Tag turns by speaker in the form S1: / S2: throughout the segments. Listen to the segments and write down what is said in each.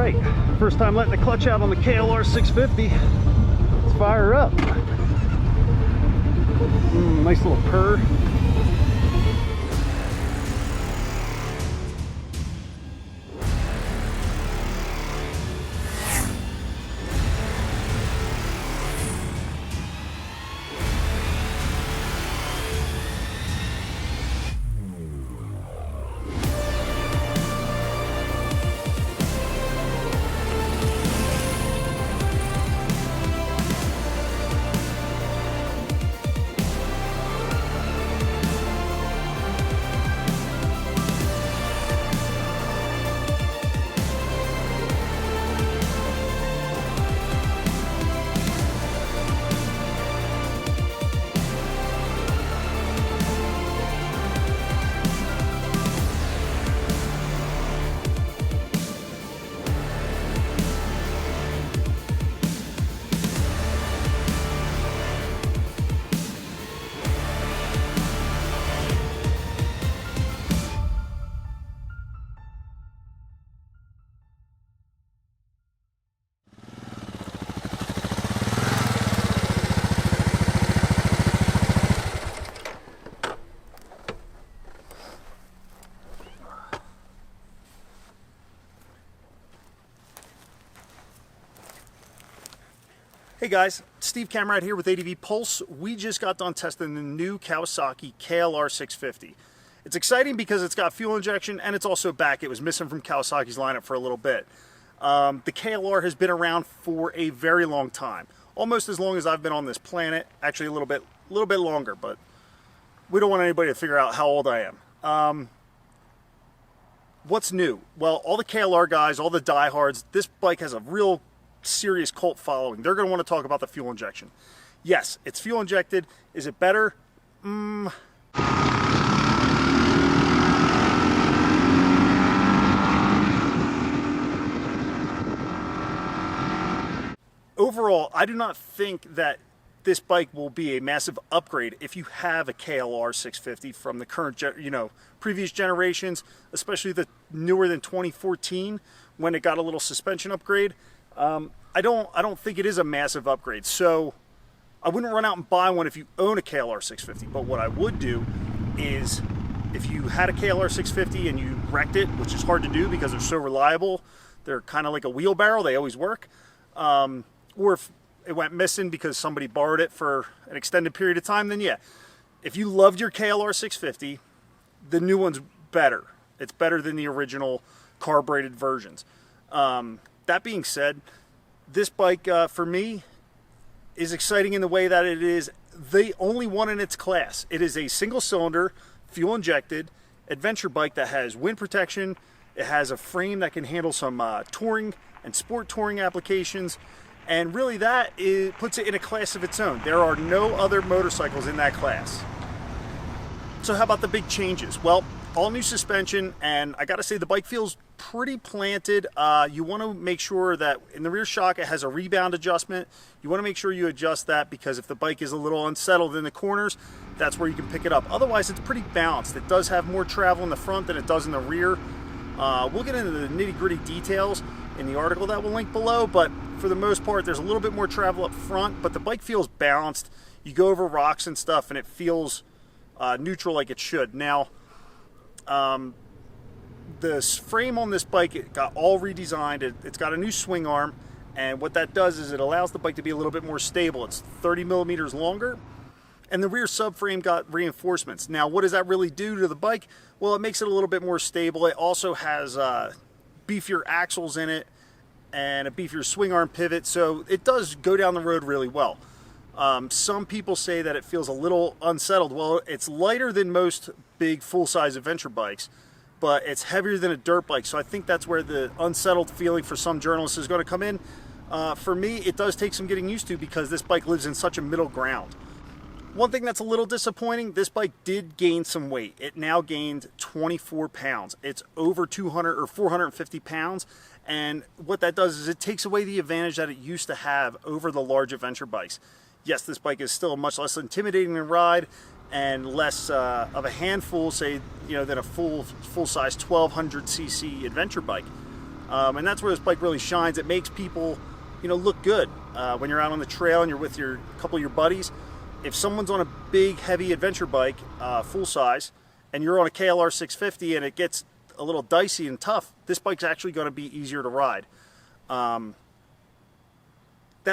S1: right, first time letting the clutch out on the KLR 650. Let's fire her up. Nice little purr. Hey guys, Steve Camrad here with ADV Pulse. We just got done testing the new Kawasaki KLR 650. It's exciting because it's got fuel injection and it's also back. It was missing from Kawasaki's lineup for a little bit. The KLR has been around for a very long time, almost as long as I've been on this planet. Actually, a little bit longer, but we don't want anybody to figure out how old I am. What's new? Well, all the KLR guys, all the diehards, this bike has a real serious cult following. They're going to want to talk about the fuel injection. Yes, it's fuel injected. Is it better? Overall, I do not think that this bike will be a massive upgrade if you have a KLR 650 from the current, previous generations, especially the newer than 2014 when it got a little suspension upgrade. I don't think it is a massive upgrade, so I wouldn't run out and buy one if you own a KLR 650. But what I would do is, if you had a KLR 650 and you wrecked it, which is hard to do because they're so reliable, they're kind of like a wheelbarrow, they always work, or if it went missing because somebody borrowed it for an extended period of time, then yeah. If you loved your KLR 650, the new one's better. It's better than the original carbureted versions. That being said, this bike for me is exciting in the way that it is the only one in its class. It is a single cylinder, fuel injected adventure bike that has wind protection. It has a frame that can handle some touring and sport touring applications. And really puts it in a class of its own. There are no other motorcycles in that class. So how about the big changes? Well, all new suspension, and I gotta say the bike feels pretty planted. You want to make sure that in the rear shock it has a rebound adjustment. You want to make sure you adjust that because if the bike is a little unsettled in the corners, that's where you can pick it up. Otherwise, it's pretty balanced. It does have more travel in the front than it does in the rear. We'll get into the nitty-gritty details in the article that we'll link below, but for the most part, there's a little bit more travel up front, but the bike feels balanced. You go over rocks and stuff, and it feels neutral like it should. Now, the frame on this bike, it got all redesigned. It's got a new swing arm, and what that does is it allows the bike to be a little bit more stable. It's 30 millimeters longer, and the rear subframe got reinforcements. Now, what does that really do to the bike? Well, it makes it a little bit more stable. It also has beefier axles in it and a beefier swing arm pivot, so it does go down the road really well. Some people say that it feels a little unsettled. Well, it's lighter than most big full-size adventure bikes, but it's heavier than a dirt bike, so I think that's where the unsettled feeling for some journalists is going to come in. For me, it does take some getting used to because this bike lives in such a middle ground. One thing that's a little disappointing, this bike did gain some weight. It now gained 24 pounds. It's over 200 or 450 pounds, and what that does is it takes away the advantage that it used to have over the large adventure bikes. Yes, this bike is still much less intimidating to ride and less of a handful, say, than a full-size 1200cc adventure bike. And that's where this bike really shines. It makes people, look good when you're out on the trail and you're with a couple of your buddies. If someone's on a big, heavy adventure bike, full size, and you're on a KLR 650 and it gets a little dicey and tough, this bike's actually going to be easier to ride. That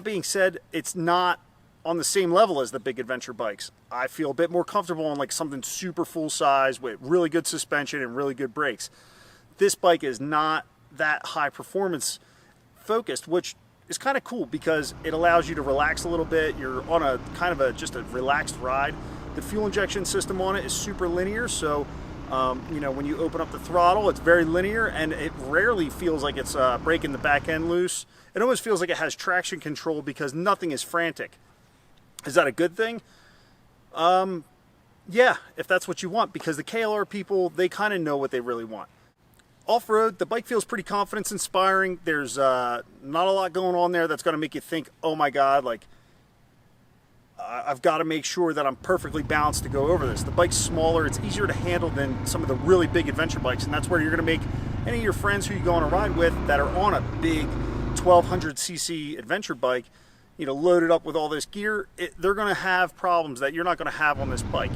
S1: being said, it's not on the same level as the big adventure bikes. I feel a bit more comfortable on like something super full size with really good suspension and really good brakes. This bike is not that high performance focused, which is kind of cool because it allows you to relax a little bit. You're on a kind of just a relaxed ride. The fuel injection system on it is super linear, so when you open up the throttle, it's very linear, and it rarely feels like it's breaking the back end loose. It almost feels like it has traction control because nothing is frantic. Is that a good thing? Yeah, if that's what you want, because the KLR people, they kind of know what they really want. Off-road, the bike feels pretty confidence-inspiring. There's not a lot going on there that's going to make you think, oh my God, like, I've got to make sure that I'm perfectly balanced to go over this. The bike's smaller, it's easier to handle than some of the really big adventure bikes, and that's where you're going to make any of your friends who you go on a ride with that are on a big 1200cc adventure bike, loaded up with all this gear, they're going to have problems that you're not going to have on this bike.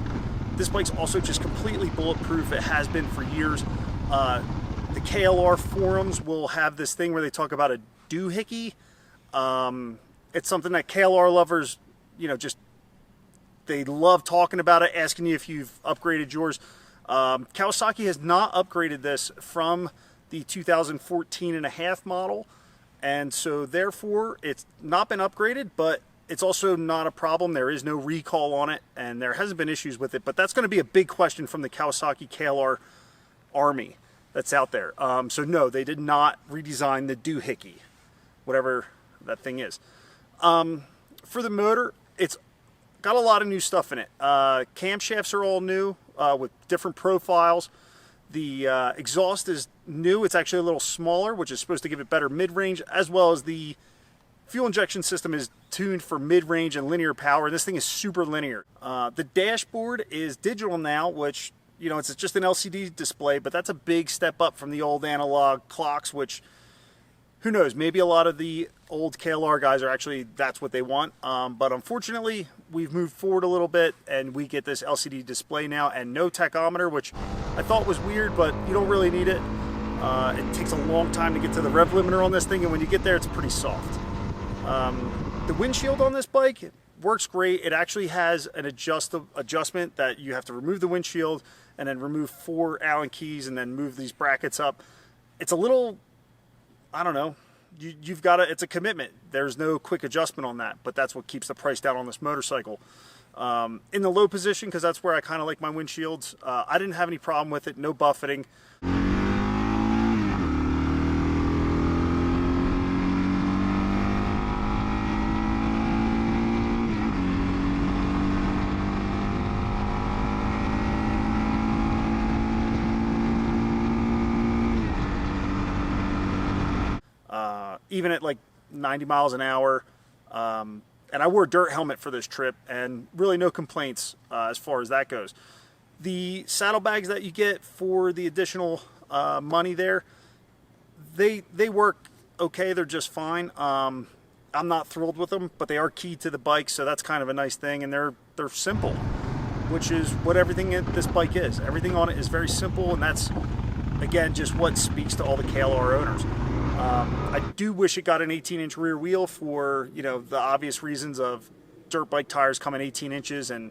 S1: This bike's also just completely bulletproof. It has been for years. The KLR forums will have this thing where they talk about a doohickey. It's something that KLR lovers, they love talking about it, asking you if you've upgraded yours. Kawasaki has not upgraded this from the 2014 and a half model, and so therefore it's not been upgraded, but it's also not a problem. There is no recall on it, and there hasn't been issues with it, but that's going to be a big question from the Kawasaki KLR army that's out there. So no, they did not redesign the doohickey, whatever that thing is. For the motor, it's got a lot of new stuff in it. Camshafts are all new with different profiles. The exhaust is new. It's actually a little smaller, which is supposed to give it better mid-range, as well as the fuel injection system is tuned for mid-range and linear power. This thing is super linear. The dashboard is digital now, which, it's just an LCD display, but that's a big step up from the old analog clocks, which, who knows, maybe a lot of the old KLR guys are actually, that's what they want. But unfortunately, we've moved forward a little bit and we get this LCD display now and no tachometer, which I thought was weird, but you don't really need it. It takes a long time to get to the rev limiter on this thing, and when you get there, it's pretty soft. The windshield on this bike works great. It actually has an adjustment that you have to remove the windshield and then remove 4 Allen keys and then move these brackets up. It's a little, I don't know, you've got to, it's a commitment. There's no quick adjustment on that, but that's what keeps the price down on this motorcycle. In the low position, because that's where I kind of like my windshields, I didn't have any problem with it, no buffeting. Even at like 90 miles an hour, and I wore a dirt helmet for this trip, and really no complaints as far as that goes. The saddlebags that you get for the additional money there, they work okay. They're just fine. I'm not thrilled with them, but they are key to the bike, so that's kind of a nice thing, and they're simple, which is what everything in this bike is. Everything on it is very simple, and that's, again, just what speaks to all the KLR owners. I do wish it got an 18-inch rear wheel for, the obvious reasons of dirt bike tires come in 18 inches and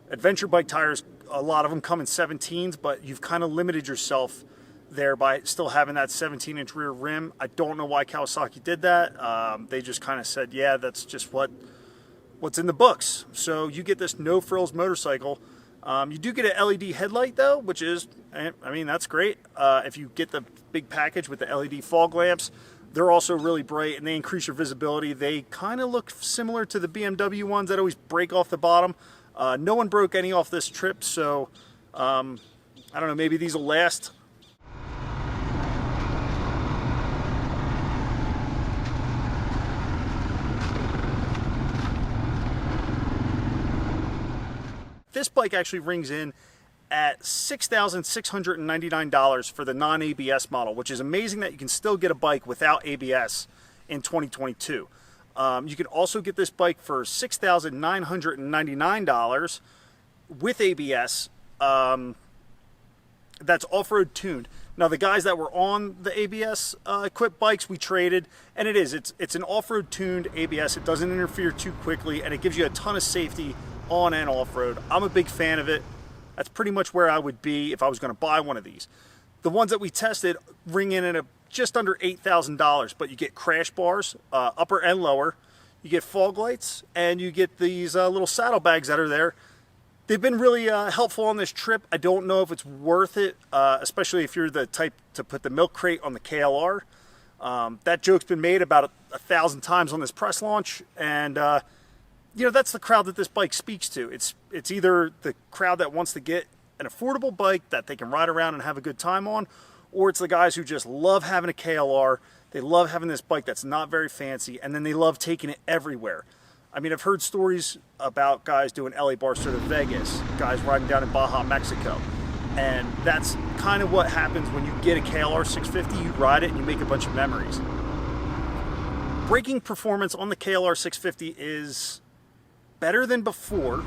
S1: adventure bike tires, a lot of them come in 17s, but you've kind of limited yourself there by still having that 17-inch rear rim. I don't know why Kawasaki did that. They just kind of said, yeah, that's just what's in the books. So you get this no-frills motorcycle. You do get an LED headlight though, which is, I mean, that's great. If you get the big package with the LED fog lamps, they're also really bright and they increase your visibility. They kind of look similar to the BMW ones that always break off the bottom. No one broke any off this trip, so I don't know, maybe these will last. This bike actually rings in at $6,699 for the non-ABS model, which is amazing that you can still get a bike without ABS in 2022. You can also get this bike for $6,999 with ABS. That's off-road tuned. Now, the guys that were on the ABS equipped bikes, we traded, and it's an off-road tuned ABS. It doesn't interfere too quickly, and it gives you a ton of safety on and off-road. I'm a big fan of it. That's pretty much where I would be if I was going to buy one of these. The ones that we tested ring in at just under $8,000, but you get crash bars, upper and lower. You get fog lights, and you get these little saddlebags that are there. They've been really helpful on this trip. I don't know if it's worth it, especially if you're the type to put the milk crate on the KLR. That joke's been made about 1,000 times on this press launch, and that's the crowd that this bike speaks to. It's either the crowd that wants to get an affordable bike that they can ride around and have a good time on, or it's the guys who just love having a KLR. They love having this bike that's not very fancy, and then they love taking it everywhere. I mean, I've heard stories about guys doing LA Barstow to Vegas, guys riding down in Baja, Mexico. And that's kind of what happens when you get a KLR 650. You ride it and you make a bunch of memories. Braking performance on the KLR 650 is better than before,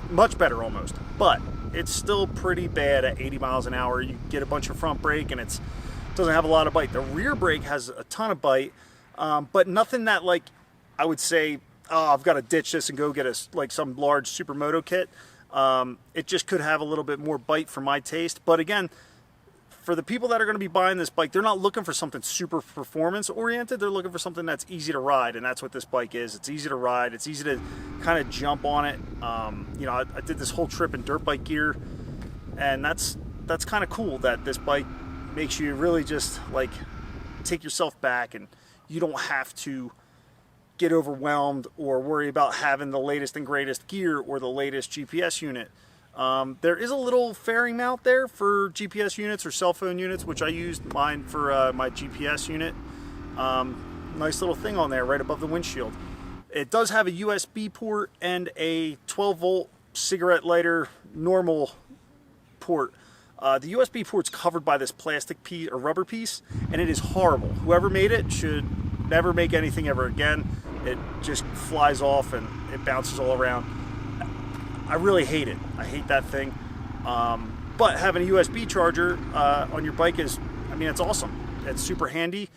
S1: much better almost, but it's still pretty bad at 80 miles an hour. You get a bunch of front brake and it doesn't have a lot of bite. The rear brake has a ton of bite, but nothing that, like, I would say, oh, I've got to ditch this and go get some large supermoto kit. It just could have a little bit more bite for my taste. But again, for the people that are going to be buying this bike, they're not looking for something super performance oriented. They're looking for something that's easy to ride, and that's what this bike is. It's easy to ride. It's easy to kind of jump on it. I did this whole trip in dirt bike gear, and that's kind of cool that this bike makes you really just like take yourself back, and you don't have to get overwhelmed or worry about having the latest and greatest gear or the latest GPS unit. There is a little fairing mount there for GPS units or cell phone units, which I used mine for my GPS unit. Nice little thing on there right above the windshield. It does have a USB port and a 12-volt cigarette lighter normal port. The USB port's covered by this plastic piece or rubber piece, and it is horrible. Whoever made it should never make anything ever again. It just flies off and it bounces all around. I really hate it. I hate that thing. But having a USB charger on your bike it's awesome. It's super handy,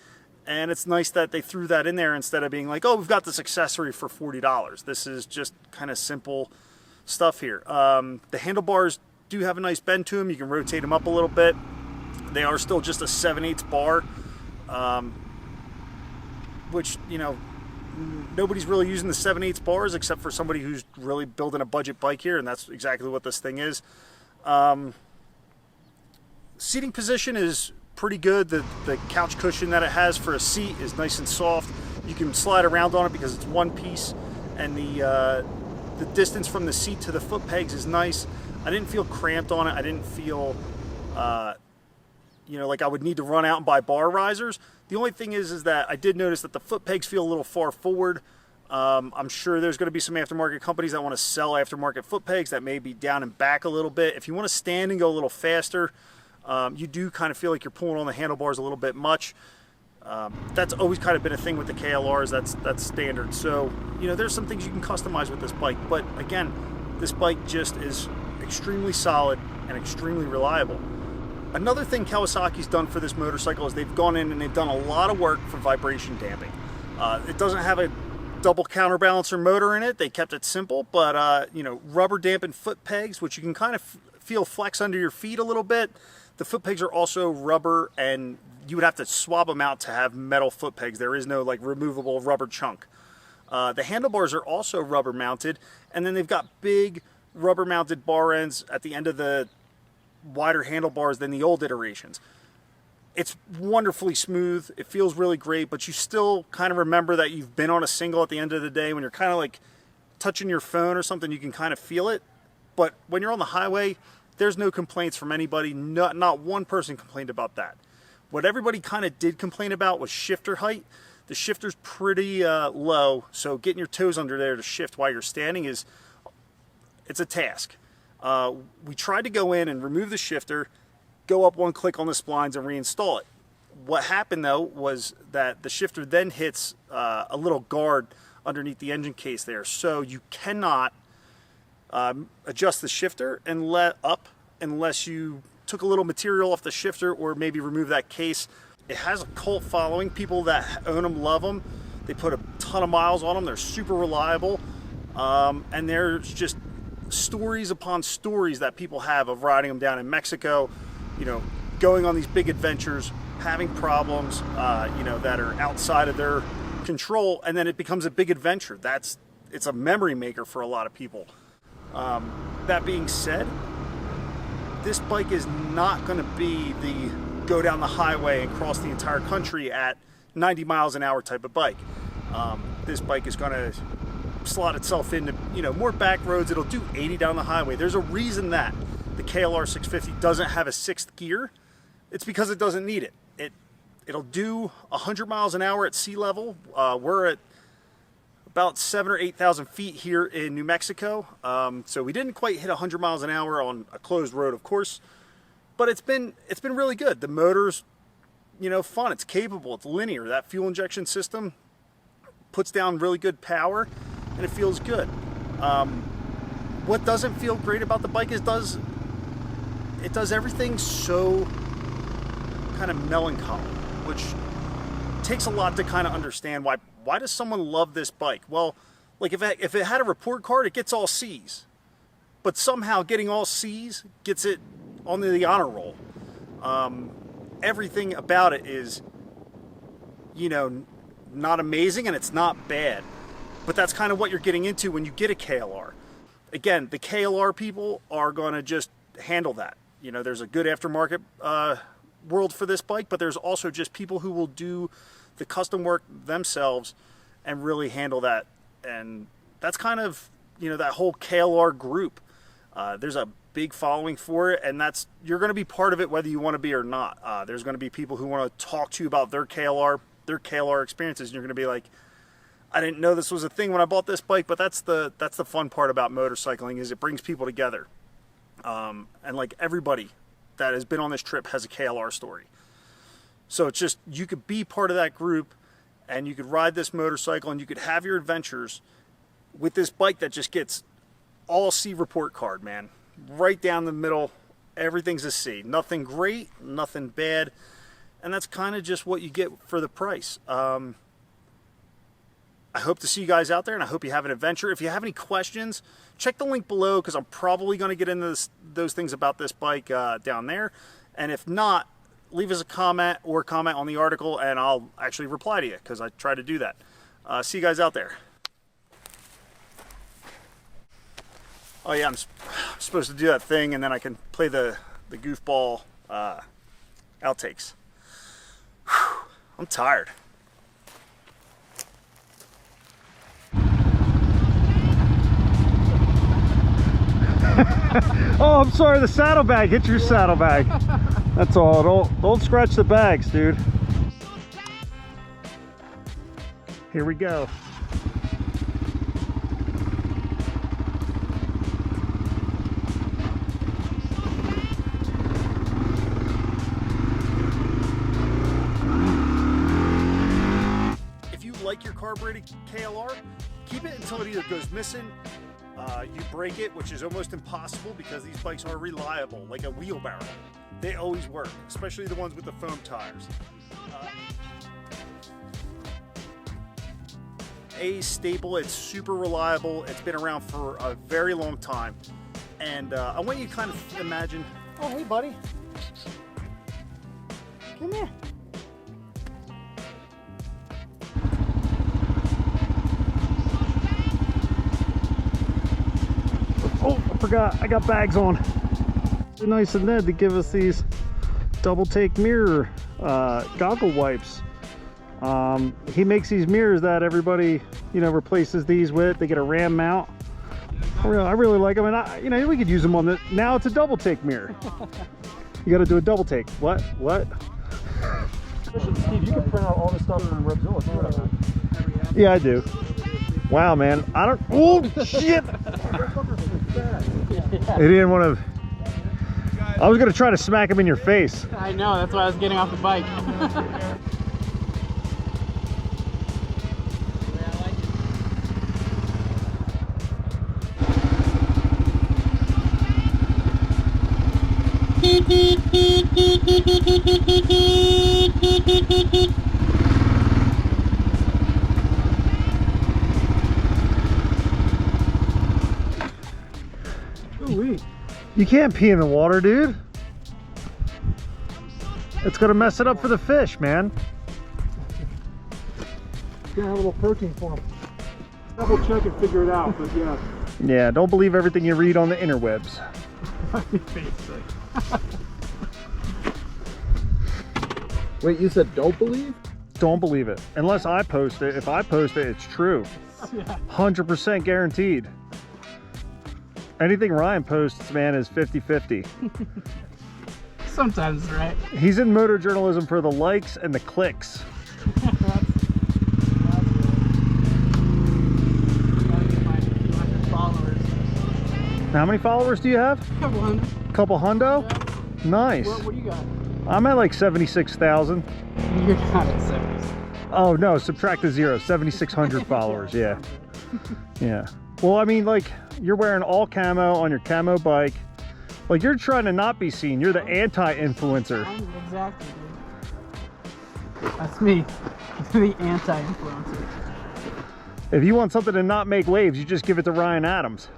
S1: and it's nice that they threw that in there instead of being like, oh, we've got this accessory for $40. This is just kind of simple stuff here. The handlebars do have a nice bend to them. You can rotate them up a little bit. They are still just a 7/8 bar, which, nobody's really using the 7/8 bars except for somebody who's really building a budget bike here, and that's exactly what this thing is. Seating position is pretty good. The couch cushion that it has for a seat is nice and soft. You can slide around on it because it's one piece, and the distance from the seat to the foot pegs is nice. I didn't feel cramped on it. I didn't feel like I would need to run out and buy bar risers. The only thing is that I did notice that the foot pegs feel a little far forward. I'm sure there's going to be some aftermarket companies that want to sell aftermarket foot pegs that may be down and back a little bit. If you want to stand and go a little faster, you do kind of feel like you're pulling on the handlebars a little bit much. That's always kind of been a thing with the KLRs. That's standard. So, there's some things you can customize with this bike. But again, this bike just is extremely solid and extremely reliable. Another thing Kawasaki's done for this motorcycle is they've gone in and they've done a lot of work for vibration damping. It doesn't have a double counterbalancer motor in it. They kept it simple, but rubber dampened foot pegs, which you can kind of feel flex under your feet a little bit. The foot pegs are also rubber, and you would have to swap them out to have metal foot pegs. There is no removable rubber chunk. The handlebars are also rubber mounted, and then they've got big rubber mounted bar ends at the end of the wider handlebars than the old iterations. It's wonderfully smooth. It feels really great, but you still kind of remember that you've been on a single at the end of the day. When you're kind of touching your phone or something, you can kind of feel it. But when you're on the highway, there's no complaints from anybody. Not one person complained about that. What everybody kind of did complain about was shifter height. The shifter's pretty low, so getting your toes under there to shift while you're standing it's a task. We tried to go in and remove the shifter, go up one click on the splines and reinstall it. What happened though was that the shifter then hits a little guard underneath the engine case there, so you cannot adjust the shifter and let up unless you took a little material off the shifter or maybe remove that case. It has a cult following. People that own them love them. They put a ton of miles on them. They're super reliable, and there's just stories upon stories that people have of riding them down in Mexico, you know, going on these big adventures, having problems, you know, that are outside of their control, and then it becomes a big adventure. It's a memory maker for a lot of people. That being said, this bike is not going to be the go down the highway and cross the entire country at 90 miles an hour type of bike. This bike is going to slot itself into, you know, more back roads. It'll do 80 down the highway. There's a reason that the KLR 650 doesn't have a 6th gear. It's because it doesn't need it. It'll do 100 miles an hour at sea level. We're at about 7,000 or 8,000 feet here in New Mexico. So we didn't quite hit 100 miles an hour on a closed road, of course, but it's been really good. The motor's, you know, fun. It's capable. It's linear. That fuel injection system puts down really good power, and it feels good. What doesn't feel great about the bike is it does everything so kind of melancholy, which takes a lot to kind of understand. Why does someone love this bike? Well, like if it had a report card, it gets all C's, but somehow getting all C's gets it on the honor roll. Everything about it is, you know, not amazing, and it's not bad, but that's kind of what you're getting into when you get a KLR. Again, the KLR people are going to just handle that. You know, there's a good aftermarket world for this bike, but there's also just people who will do the custom work themselves and really handle that. And that's kind of, you know, that whole KLR group. There's a big following for it, and you're going to be part of it whether you want to be or not. There's going to be people who want to talk to you about their KLR experiences, and you're going to be like, I didn't know this was a thing when I bought this bike. But that's the fun part about motorcycling, is it brings people together. And like everybody that has been on this trip has a KLR story. So it's just, you could be part of that group, and you could ride this motorcycle, and you could have your adventures with this bike that just gets all C report card, man. Right down the middle, everything's a C. Nothing great, nothing bad, and that's kind of just what you get for the price. I hope to see you guys out there, and I hope you have an adventure. If you have any questions, check the link below, because I'm probably going to get into those things about this bike down there. And if not, leave us a comment or comment on the article, and I'll actually reply to you, because I try to do that. See you guys out there. Oh yeah, I'm supposed to do that thing, and then I can play the goofball outtakes. Whew, I'm tired.
S2: Oh, I'm sorry, the saddlebag hit your saddlebag. That's all. Don't scratch the bags, dude. Here we go.
S1: If you like your carbureted KLR, keep it until it either goes missing, you break it, which is almost impossible because these bikes are reliable, like a wheelbarrow. They always work, especially the ones with the foam tires. A staple, it's super reliable. It's been around for a very long time. And I want you to kind of imagine, oh, hey buddy, come here.
S2: Oh, I forgot, I got bags on. Nice of Ned to give us these double take mirror goggle wipes. He makes these mirrors that everybody, you know, replaces these with. They get a ram mount. I really like them, and you know, we could use them on the. Now it's a double take mirror. You got to do a double take. What?
S3: Steve, you can print out all the stuff from Revzilla.
S2: Yeah, I do. Wow, man. I don't. Oh shit! He didn't want to. I was gonna try to smack him in your face.
S4: I know, that's why I was getting off the bike.
S3: Ooh-wee.
S2: You can't pee in the water, dude. It's gonna mess it up for the fish, man.
S3: Gonna have a little protein for him. Double check and figure it out, but yeah.
S2: Yeah, don't believe everything you read on the interwebs.
S5: Wait, you said don't believe?
S2: Don't believe it. Unless I post it. If I post it, it's true. 100% guaranteed. Anything Ryan posts, man, is 50-50.
S4: Sometimes, right?
S2: He's in motor journalism for the likes and the clicks.
S4: That's good. Gotta get my few hundred followers.
S2: How many followers do you have?
S4: Couple hundred.
S2: Couple hundo?
S4: Yeah.
S2: Nice.
S4: What do you got?
S2: I'm at like 76,000.
S4: You're not at 70.
S2: Oh no, subtract the zero. 7,600 followers. Yeah. Yeah. Well, I mean, like, you're wearing all camo on your camo bike. Like, you're trying to not be seen. You're the anti-influencer.
S4: Exactly, dude. That's me. The anti-influencer.
S2: If you want something to not make waves, you just give it to Ryan Adams.